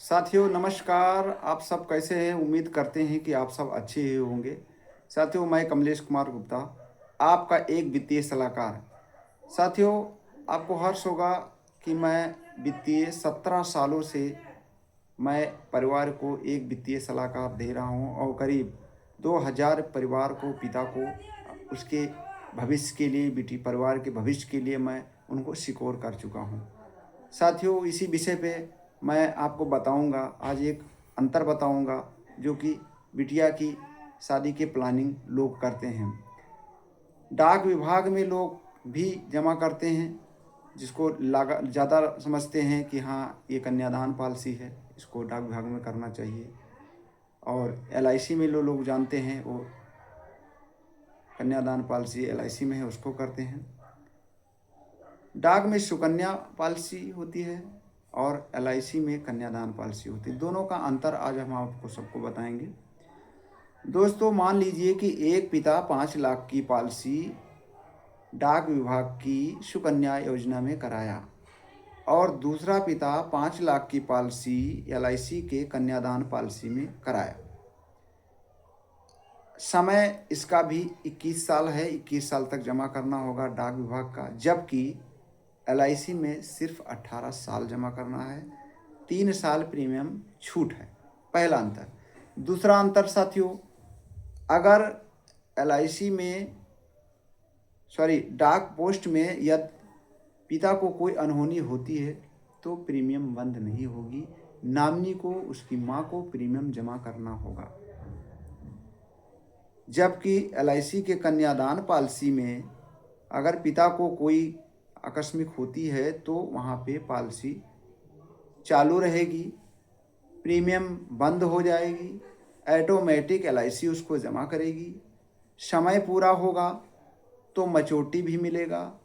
साथियों नमस्कार। आप सब कैसे हैं? उम्मीद करते हैं कि आप सब अच्छे ही होंगे। साथियों मैं कमलेश कुमार गुप्ता, आपका एक वित्तीय सलाहकार। साथियों आपको हर्ष होगा कि मैं वित्तीय 17 सालों से मैं परिवार को एक वित्तीय सलाहकार दे रहा हूं और करीब 2000 परिवार को, पिता को उसके भविष्य के लिए, बेटी परिवार के भविष्य के लिए मैं उनको सिक्योर कर चुका हूं। साथियों इसी विषय पे मैं आपको बताऊंगा, आज एक अंतर बताऊंगा जो कि बिटिया की शादी की प्लानिंग लोग करते हैं। डाक विभाग में लोग भी जमा करते हैं, जिसको लागा ज़्यादा समझते हैं कि हाँ ये कन्यादान पॉलिसी है, इसको डाक विभाग में करना चाहिए। और एलआईसी में लोग जानते हैं वो कन्यादान पॉलिसी एलआईसी में है, उसको करते हैं। डाक में सुकन्या पॉलिसी होती है और एलआईसी में कन्यादान पॉलिसी होती है। दोनों का अंतर आज हम आपको सबको बताएंगे। दोस्तों मान लीजिए कि एक पिता 5 लाख की पॉलिसी डाक विभाग की सुकन्या योजना में कराया और दूसरा पिता 5 लाख की पॉलिसी एलआईसी के कन्यादान पॉलिसी में कराया। समय इसका भी 21 साल है, 21 साल तक जमा करना होगा डाक विभाग का, जबकि एलआईसी में सिर्फ 18 साल जमा करना है। 3 साल प्रीमियम छूट है, पहला अंतर। दूसरा अंतर साथियों, अगर एलआईसी में डाक पोस्ट में यदि पिता को कोई अनहोनी होती है तो प्रीमियम बंद नहीं होगी, नामिनी को, उसकी माँ को प्रीमियम जमा करना होगा। जबकि एलआईसी के कन्यादान पॉलिसी में अगर पिता को कोई आकस्मिक होती है तो वहाँ पे पॉलिसी चालू रहेगी, प्रीमियम बंद हो जाएगी, ऑटोमेटिक एलआईसी उसको जमा करेगी। समय पूरा होगा तो मैच्योरिटी भी मिलेगा।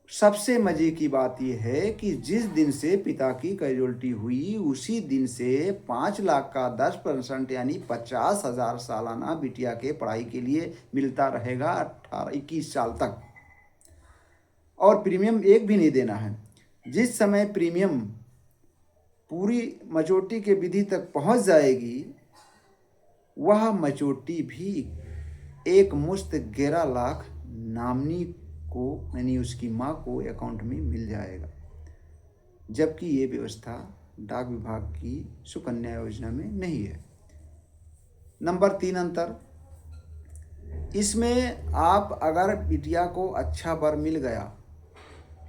सबसे मज़े की बात यह है कि जिस दिन से पिता की कैजुअल्टी हुई उसी दिन से 5 लाख का 10% यानी 50,000 सालाना बिटिया के पढ़ाई के लिए मिलता रहेगा 18-21 साल तक, और प्रीमियम एक भी नहीं देना है। जिस समय प्रीमियम पूरी मैच्योरिटी के विधि तक पहुंच जाएगी, वह मैच्योरिटी भी एक मुश्त 11 लाख नामिनी को यानी उसकी माँ को अकाउंट में मिल जाएगा, जबकि ये व्यवस्था डाक विभाग की सुकन्या योजना में नहीं है। नंबर 3 अंतर, इसमें आप अगर बिटिया को अच्छा वर मिल गया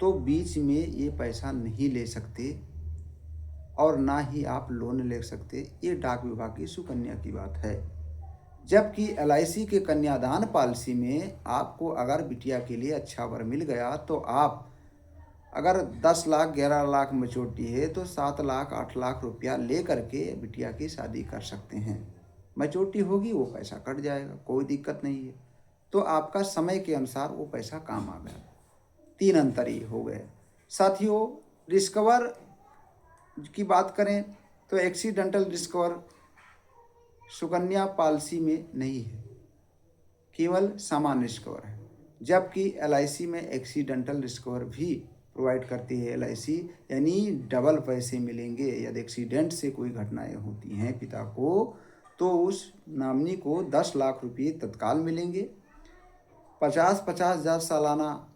तो बीच में ये पैसा नहीं ले सकते और ना ही आप लोन ले सकते। ये डाक विभाग की सुकन्या की बात है। जबकि एलआईसी के कन्यादान पॉलिसी में आपको अगर बिटिया के लिए अच्छा वर मिल गया तो आप अगर 10 लाख 11 लाख मैच्योरिटी है तो 7 लाख 8 लाख रुपया ले करके बिटिया की शादी कर सकते हैं। मैच्योरिटी होगी वो पैसा कट जाएगा, कोई दिक्कत नहीं है। तो आपका समय के अनुसार वो पैसा काम आ गया। 3 अंतर ये हो गए। साथियों डिस्कवर की बात करें तो एक्सीडेंटल डिस्कवर सुकन्या पॉलिसी में नहीं है, केवल सामान्य डिस्कवर है। जबकि एलआईसी में एक्सीडेंटल डिस्कवर भी प्रोवाइड करती है एलआईसी, यानी डबल पैसे मिलेंगे। यदि एक्सीडेंट से कोई घटनाएं होती हैं पिता को तो उस नामिनी को 10 लाख रुपये तत्काल मिलेंगे, 50,000 सालाना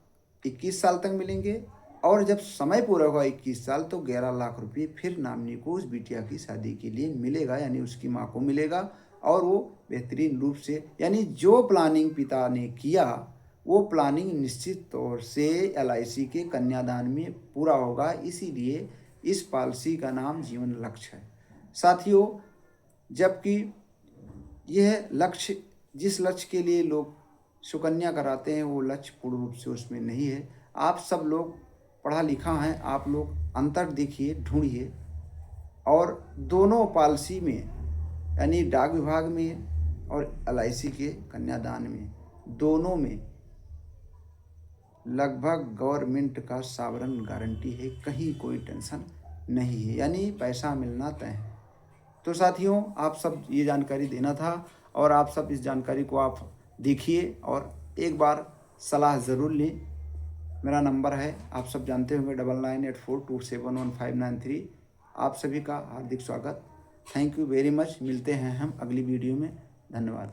21 साल तक मिलेंगे, और जब समय पूरा हुआ 21 साल तो 11 लाख रुपये फिर नामिनी को उस बिटिया की शादी के लिए मिलेगा, यानी उसकी माँ को मिलेगा। और वो बेहतरीन रूप से, यानी जो प्लानिंग पिता ने किया वो प्लानिंग निश्चित तौर से एलआईसी के कन्यादान में पूरा होगा। इसीलिए इस पॉलिसी का नाम जीवन लक्ष्य है। साथियों जबकि यह लक्ष्य, जिस लक्ष्य के लिए लोग सुकन्या कराते हैं वो लक्ष्य पूर्ण रूप से उसमें नहीं है। आप सब लोग पढ़ा लिखा हैं, आप लोग अंतर देखिए, ढूंढिए, और दोनों पॉलिसी में यानी डाक विभाग में और एलआईसी के कन्यादान में, दोनों में लगभग गवर्नमेंट का सावरन गारंटी है, कहीं कोई टेंशन नहीं है, यानी पैसा मिलना तय है। तो साथियों आप सब ये जानकारी देना था और आप सब इस जानकारी को आप देखिए और एक बार सलाह ज़रूर लें। मेरा नंबर है, आप सब जानते होंगे, 9984271593। आप सभी का हार्दिक स्वागत। Thank you very much. मिलते हैं हम अगली वीडियो में। धन्यवाद।